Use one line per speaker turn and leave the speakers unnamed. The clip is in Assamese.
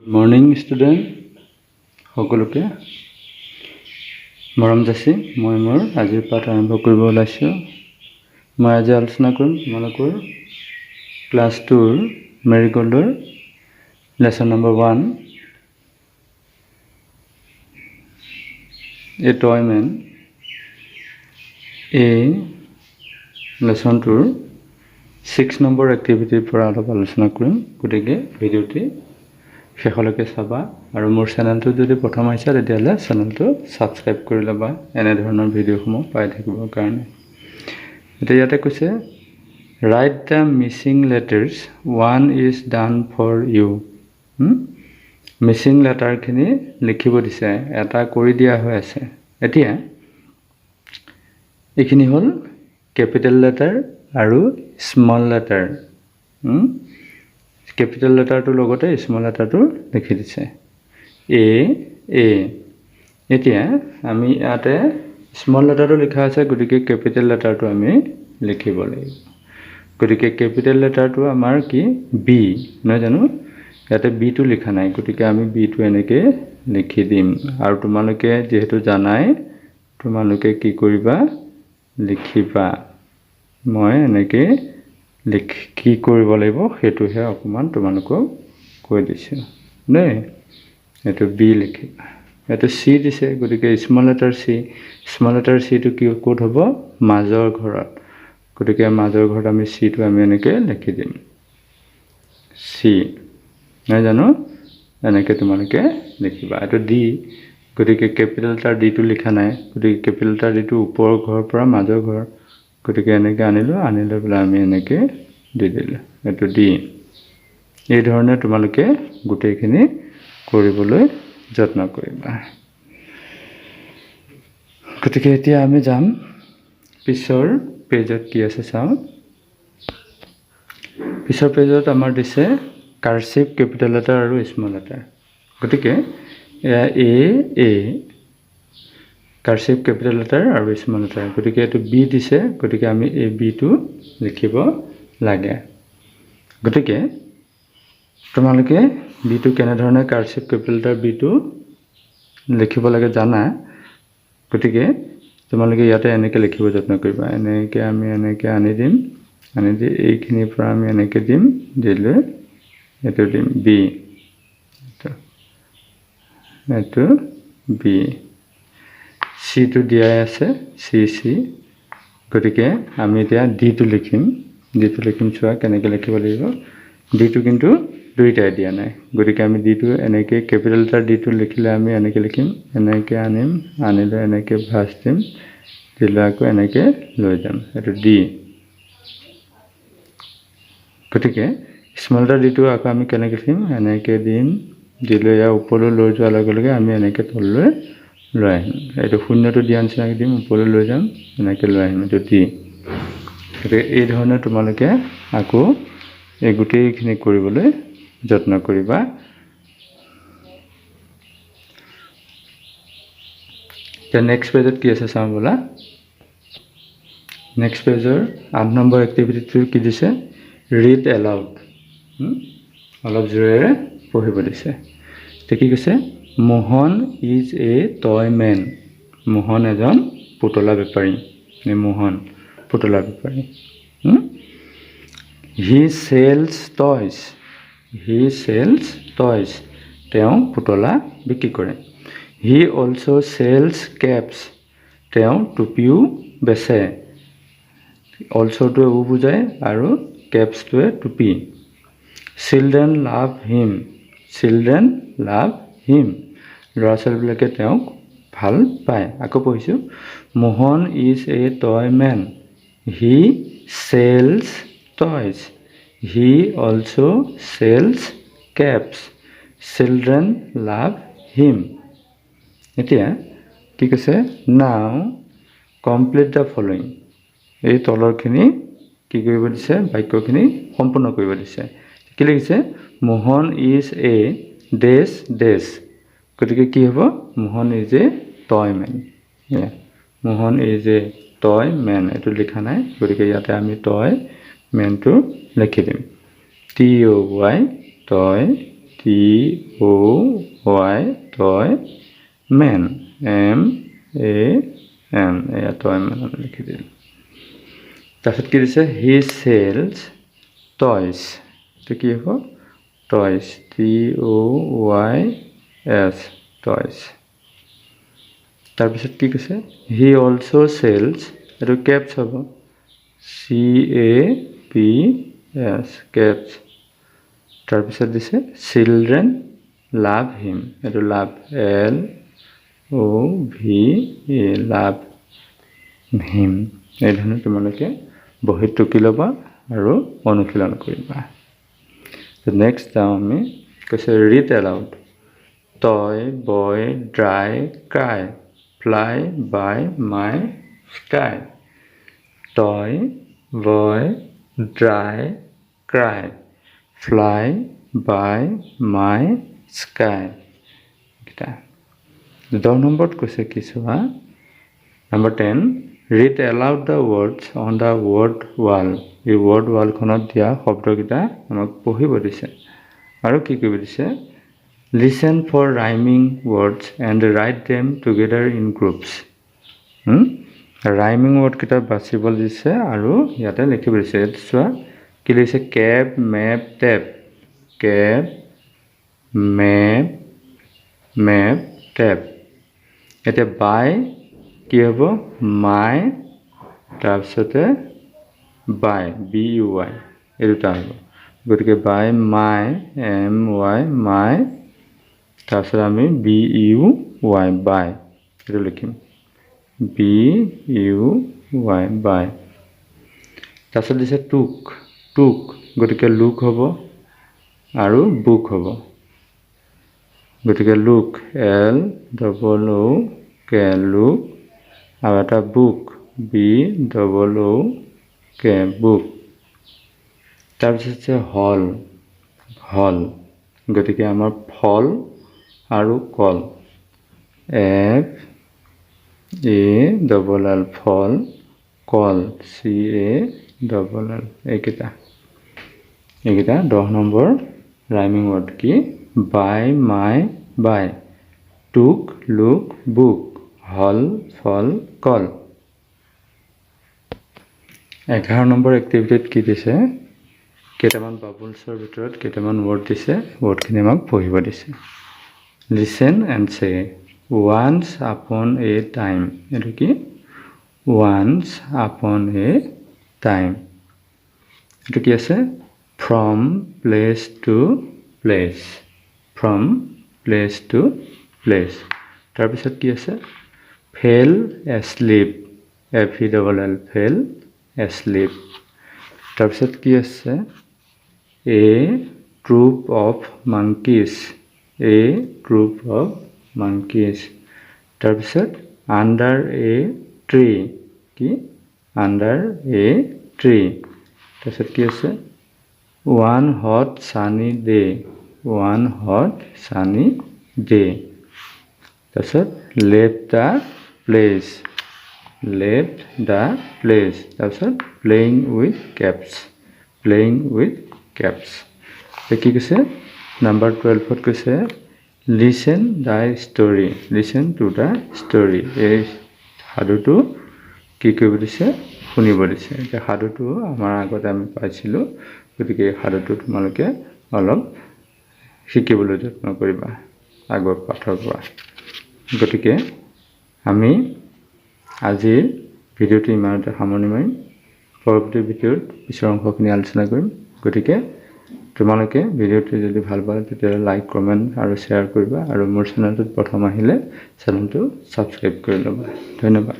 Good morning, student. সকলোকে মৰম যাচি মই মোৰ আজিৰ পাঠ আৰম্ভ কৰিব ওলাইছোঁ। মই আজি আলোচনা কৰিম তোমালোকৰ ক্লাছ 2ৰ মেৰিগোল্ডৰ lesson number 1 a toy man. এই লেসনটোৰ 6 নম্বৰ এক্টিভিটিৰ পৰা অলপ আলোচনা কৰিম। গতিকে ভিডিঅ'টি শেষলৈকে চাবা আৰু মোৰ চেনেলটো যদি প্ৰথম আহিছা তেতিয়াহ'লে চেনেলটো ছাবস্ক্ৰাইব কৰি ল'বা এনে ধৰণৰ ভিডিঅ'সমূহ পাই থাকিবৰ কাৰণে। এতিয়া ইয়াতে কৈছে write the missing letters, one is done for you. Missing লেটাৰখিনি লিখিব দিছে, এটা কৰি দিয়া হৈ আছে। এতিয়া এইখিনি হ'ল কেপিটেল লেটাৰ আৰু স্মল লেটাৰ। কেপিটেল লেটাৰটোৰ লগতে স্মল লেটাৰটো লিখি দিছে এ। এতিয়া আমি ইয়াতে স্মল লেটাৰটো লিখা আছে, গতিকে কেপিটেল লেটাৰটো আমি লিখিব লাগিব। গতিকে কেপিটেল লেটাৰটো আমাৰ কি বি, নহয় জানো? ইয়াতে বিটো লিখা নাই, গতিকে আমি বিটো এনেকৈ লিখি দিম। আৰু তোমালোকে যিহেতু জানাই তোমালোকে কি কৰিবা, লিখিবা। মই এনেকৈ কি কৰিব লাগিব সেইটোহে অকণমান তোমালোকক কৈ দিছোঁ দেই। এইটো বি লিখিবা। এইটো চি দিছে, গতিকে small letter C. Small letter চিটো কি ক'ত হ'ব? মাজৰ ঘৰত। গতিকে মাজৰ ঘৰত আমি চিটো আমি এনেকৈ লিখি দিম চি, নহয় জানো? এনেকৈ তোমালোকে লিখিবা। এইটো ডি, গতিকে কেপিটেল লেটাৰ ডিটো লিখা নাই, গতিকে কেপিটেল লেটাৰ ডিটো ওপৰৰ ঘৰৰ পৰা মাজৰ ঘৰ। গতিকে এনেকৈ আনি লৈ পেলাই আমি এনেকৈ দি দিলোঁ। এইটো ডি। এই ধৰণে তোমালোকে গোটেইখিনি কৰিবলৈ যত্ন কৰিবা। গতিকে এতিয়া আমি যাম পিছৰ পেজত কি আছে চাওঁ। পিছৰ পেজত আমাৰ দিছে কাৰ্চিভ, কেপিটেল লেটাৰ আৰু স্মল লেটাৰ। গতিকে এয়া এ কাৰ্চিভ, কেপিটেল লেটাৰ আৰু স্মল লেটাৰ। গতিকে এইটো বি দিছে, গতিকে আমি এই বিটো লিখিব লাগে। গতিকে তোমালোকে বিটো কেনেধৰণে কাৰ্চিভ, কেপিটেল লেটাৰ বিটো লিখিব লাগে জানা। গতিকে তোমালোকে ইয়াতে এনেকৈ লিখিব যত্ন কৰিবা। এনেকৈ আমি এনেকৈ আনি দিম, আনি দি এইখিনিৰ পৰা আমি এনেকৈ দিম, দিলৈ এইটো দিম বি, এইটো বি। চিটো দিয়াই আছে চি। গতিকে আমি এতিয়া ডিটো লিখিম। চোৱা কেনেকৈ লিখিব লাগিব। ডিটো কিন্তু দুইটাই দিয়া নাই, গতিকে আমি ডিটো এনেকৈ কেপিটেল লেটাৰ ডিটো লিখিলে আমি এনেকৈ লিখিম, এনেকৈ আনিম, আনিলে এনেকৈ ভাঁজ দিম, দিলে আকৌ এনেকৈ লৈ যাম। এইটো ডি। গতিকে স্মল লেটাৰ ডিটো আকৌ আমি কেনেকৈ লিখিম, এনেকৈ দিম, দিলে ইয়াৰ ওপৰলৈ লৈ যোৱাৰ লগে লগে আমি এনেকৈ তললৈ লৈ আহিম। এইটো শূন্যটো দিয়া নিচিনাকৈ দিম, ওপৰলৈ লৈ যাম, এনেকৈ লৈ আহিম। এইটো ডি। গতিকে এই ধৰণে তোমালোকে আকৌ এই গোটেইখিনি কৰিবলৈ যত্ন কৰিবা। এতিয়া নেক্সট পেজত কি আছে চাওঁ ব'লা। নেক্সট পেজৰ 8 নম্বৰ এক্টিভিটিটো কি দিছে, ৰিড এলাউড। অলপ জোৰেৰে পঢ়িব দিছে। এতিয়া কি কৈছে, Mohan is a toy man. Mohan এজন পুতলা বেপাৰী। মোহন পুতলা বেপাৰী। He sells toys. তেওঁ পুতলা বিক্ৰী কৰে। He also' sells caps. তেওঁ টুপিও বেচে। অলছ'টোৱে বুজায় আৰু কেপছটোৱে টুপি। Children love him. ল'ৰা ছোৱালীবিলাকে তেওঁক ভাল পায়। আকৌ পঢ়িছোঁ, Mohan is a toy man. He sells toys. He also' sells caps. Children love him. এতিয়া কি কৈছে, নাও কমপ্লিট দ্য ফলোয়িং। এই তলৰখিনি কি কৰিব দিছে, বাক্যখিনি সম্পূৰ্ণ কৰিব দিছে। কি লিখিছে, মোহন ইজ এ ডেছ। গতিকে কি হ'ব, Mohan is a toy man. Mohan is a toy man, এইটো লিখা নাই, গতিকে ইয়াতে আমি টয় মেনটো লিখি দিম। TOY toy T-O-Y toy man M-A-N এয়া toy man আমি লিখি দিম তাৰপিছত কি দিছে he sells toys তো কি হ'ব toys T-O-Y-S toys তাৰপিছত কি কৈছে he also sells এটো caps হ'ব C-A-P-S caps তাৰপিছত দিছে children love him এটো love L-O-V-E love him এই ধৰণে তোমালোকে বহিত টুকি ল'বা আৰু অনুশীলন কৰিবা তো নেক্সট যাওঁ আমি কৈছে read aloud toy boy dry cry fly by my sky toy boy dry cry fly by my sky এটা 10 নম্বৰত কৈছে কি চোৱা Number 10 read aloud the words on the word wall এই word wall খনত দিয়া শব্দকিটা আমাক পঢ়িব দিছে আৰু কি কৰিব দিছে listen for rhyming words and write them together in groups rhyming word কিটা বাছিব দিছে আৰু ইয়াতে লিখিব দিছে চোৱা কি লিখিছে cap map tap cap map tap এটা by কি হ'ব my তাৰপিছতে by B-U-Y এই দুটা হ'ব গতিকে by my M-Y my তাৰপিছত আমি B-U-Y by এইটো লিখিম B-U-Y by তাৰপিছত দিছে took গতিকে look হ'ব আৰু book হ'ব গতিকে look L-O-O-K look আৰু এটা book B-O-O-K book তাৰপিছত আছে hall গতিকে আমাৰ ফল আৰু কল F-A-L-L ফল কল C-A-L-L এইকেইটা 10 নম্বৰ rhyming word কি by my by took look book hall ফল কল 11 নম্বৰ এক্টিভিটিত কি দিছে কেইটামান বাবলছৰ ভিতৰত কেইটামান word দিছে wordখিনি আমাক পঢ়িব দিছে listen and say once upon a time এটো কি once upon a time এটো কি আছে from place to place তাৰপিছত কি আছে fell asleep F-E-L-L fell asleep তাৰপিছত কি আছে a troop of monkeys তাৰপিছত under a tree কি under a tree তাৰপিছত কি আছে one hot sunny day তাৰপিছত left the place তাৰপিছত playing with caps কি কৈছে নাম্বাৰ 12ত কৈছে listen to the story এই সাধুটো কি কৰিব দিছে শুনিব দিছে এই সাধুটো আমাৰ আগতে আমি পাইছিলোঁ গতিকে এই সাধুটো তোমালোকে অলপ শিকিবলৈ যত্ন কৰিবা আগৰ পাঠৰ পৰা গতিকে আমি আজিৰ ভিডিঅ'টো ইমানতে সামৰণি মাৰিম পৰৱৰ্তী ভিডিঅ'ত পিছৰ অংশখিনি আলোচনা কৰিম গতিকে তোমালোকে ভিডিঅ'টো যদি ভাল পালে তেতিয়া লাইক কমেন্ট আৰু শ্বেয়াৰ কৰিবা আৰু মোৰ চেনেলটোত প্ৰথম আহিলে চেনেলটো সাবস্ক্ৰাইব কৰি ল'বা ধন্যবাদ